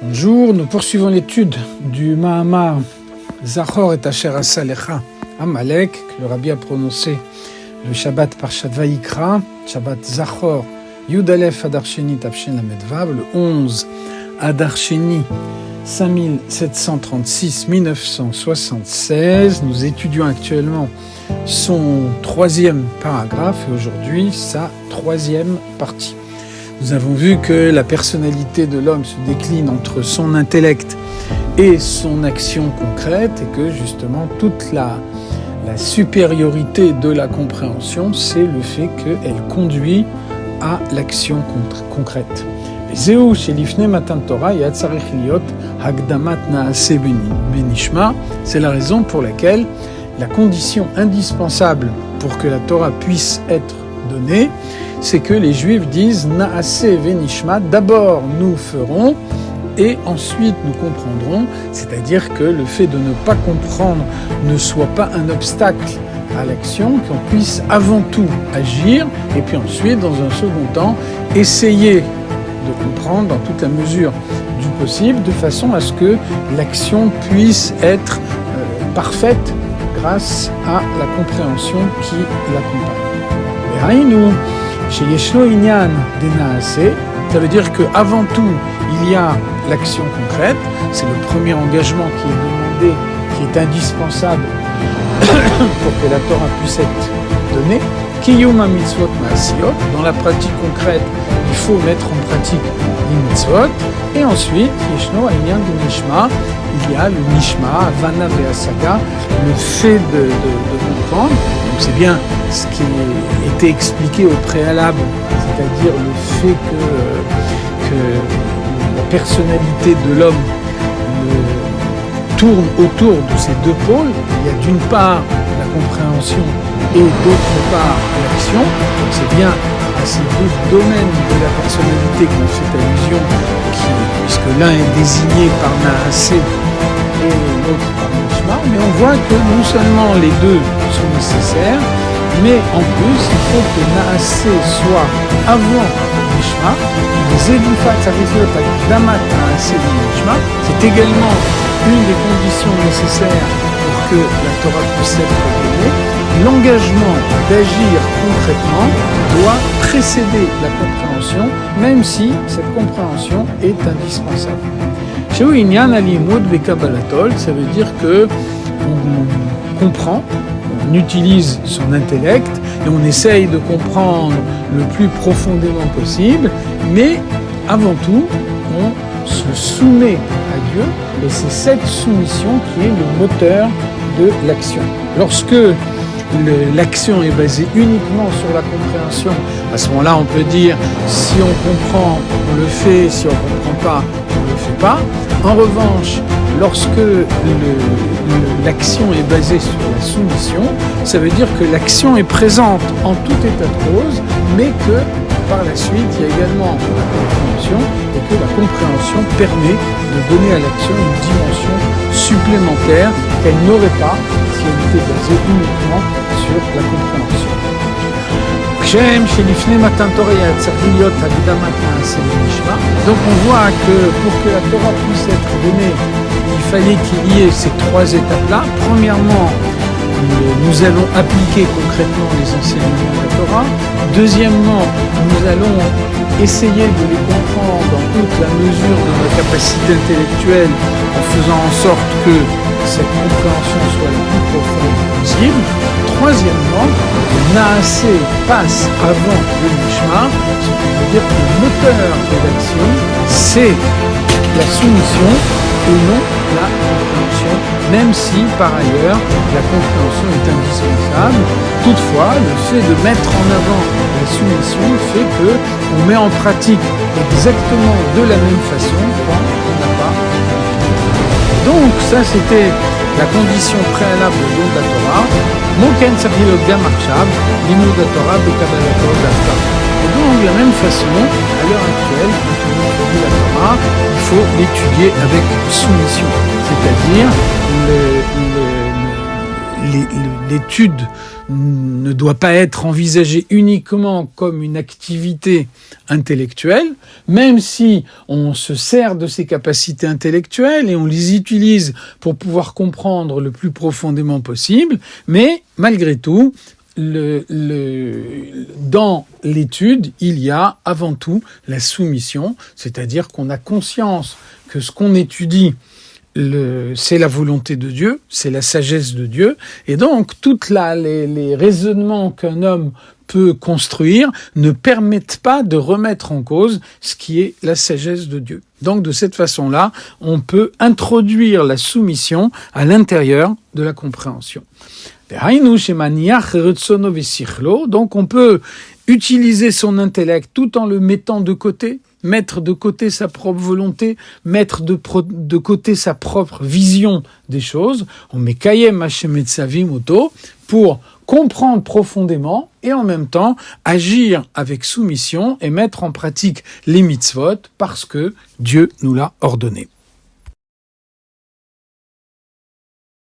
Bonjour, nous poursuivons l'étude du Mahamar Zachor et Asher Asa Lecha Amalek, que le Rabbi a prononcé le Shabbat Parshat Vayikra, Shabbat Zachor, Yud Aleph Adar Sheni Tafshin Lamed Vav, le 11 Adar Sheni 5736-1976. Nous étudions actuellement son troisième paragraphe et aujourd'hui sa troisième partie. Nous avons vu que la personnalité de l'homme se décline entre son intellect et son action concrète et que justement toute la supériorité de la compréhension, c'est le fait qu'elle conduit à l'action concrète. C'est la raison pour laquelle la condition indispensable pour que la Torah puisse être donnée, c'est que les Juifs disent « Naaseh venishma », d'abord nous ferons et ensuite nous comprendrons, c'est-à-dire que le fait de ne pas comprendre ne soit pas un obstacle à l'action, qu'on puisse avant tout agir et puis ensuite, dans un second temps, essayer de comprendre dans toute la mesure du possible, de façon à ce que l'action puisse être parfaite grâce à la compréhension qui l'accompagne. Ça veut dire qu'avant tout, il y a l'action concrète, c'est le premier engagement qui est demandé, qui est indispensable pour que la Torah puisse être donnée. Kiyuma mitzvot ma'asiyot, dans la pratique concrète, il faut mettre en pratique les mitzvot. Et ensuite, yeshno ha'inyan de nishma, il y a le nishma, havana ve'asaga, le fait de comprendre. Donc c'est bien ce qui était expliqué au préalable, c'est-à-dire le fait que la personnalité de l'homme tourne autour de ces deux pôles. Il y a d'une part la compréhension et d'autre part l'action. Donc c'est bien à ces deux domaines de la personnalité qu'on fait allusion, puisque l'un est désigné par Naaseh et l'autre par Nishma. Mais on voit que non seulement les deux sont nécessaires, mais en plus il faut que Naaseh soit avant Nishma. C'est également une des conditions nécessaires pour que la Torah puisse être donnée. L'engagement d'agir concrètement doit précéder la compréhension, même si cette compréhension est indispensable. Ça veut dire que on comprend, on utilise son intellect et on essaye de comprendre le plus profondément possible, mais avant tout, on se soumet à Dieu et c'est cette soumission qui est le moteur de l'action. Lorsque l'action est basée uniquement sur la compréhension, à ce moment-là, on peut dire si on comprend, on le fait, si on ne comprend pas, on ne le fait pas. En revanche, lorsque l'action est basée sur la soumission, ça veut dire que l'action est présente en tout état de cause, mais que par la suite, il y a également la compréhension et que la compréhension permet de donner à l'action une dimension supplémentaire qu'elle n'aurait pas si elle était basée uniquement sur la compréhension. Donc on voit que pour que la Torah puisse être donnée, il fallait qu'il y ait ces trois étapes-là. Premièrement, nous allons appliquer concrètement les enseignements de la Torah. Deuxièmement, nous allons essayer de les comprendre dans toute la mesure de nos capacités intellectuelles en faisant en sorte que cette compréhension soit la plus profonde possible. Troisièmement, le Naaseh passe avant le Nishma, ce qui veut dire que le moteur de l'action, c'est la soumission et non la compréhension, même si par ailleurs la compréhension est indispensable. Toutefois, le fait de mettre en avant la soumission fait qu'on met en pratique exactement de la même façon quand on n'a pas. Donc ça c'était la condition préalable de la Torah. Moken Sarhilot Gamarchab, Limud Torah Bekabalato Dafka. Et donc de la même façon, à l'heure actuelle, quand on étudie la Torah, il faut l'étudier avec soumission, c'est-à-dire l'étude ne doit pas être envisagé uniquement comme une activité intellectuelle, même si on se sert de ses capacités intellectuelles et on les utilise pour pouvoir comprendre le plus profondément possible, mais malgré tout, dans l'étude, il y a avant tout la soumission, c'est-à-dire qu'on a conscience que ce qu'on étudie, c'est la volonté de Dieu, c'est la sagesse de Dieu, et donc les raisonnements qu'un homme peut construire ne permettent pas de remettre en cause ce qui est la sagesse de Dieu. Donc de cette façon-là, on peut introduire la soumission à l'intérieur de la compréhension. Donc on peut utiliser son intellect tout en le mettant de côté, mettre de côté sa propre volonté, mettre de côté sa propre vision des choses. On met Kayem Hashem Etzavim Oto pour comprendre profondément et en même temps agir avec soumission et mettre en pratique les mitzvot parce que Dieu nous l'a ordonné.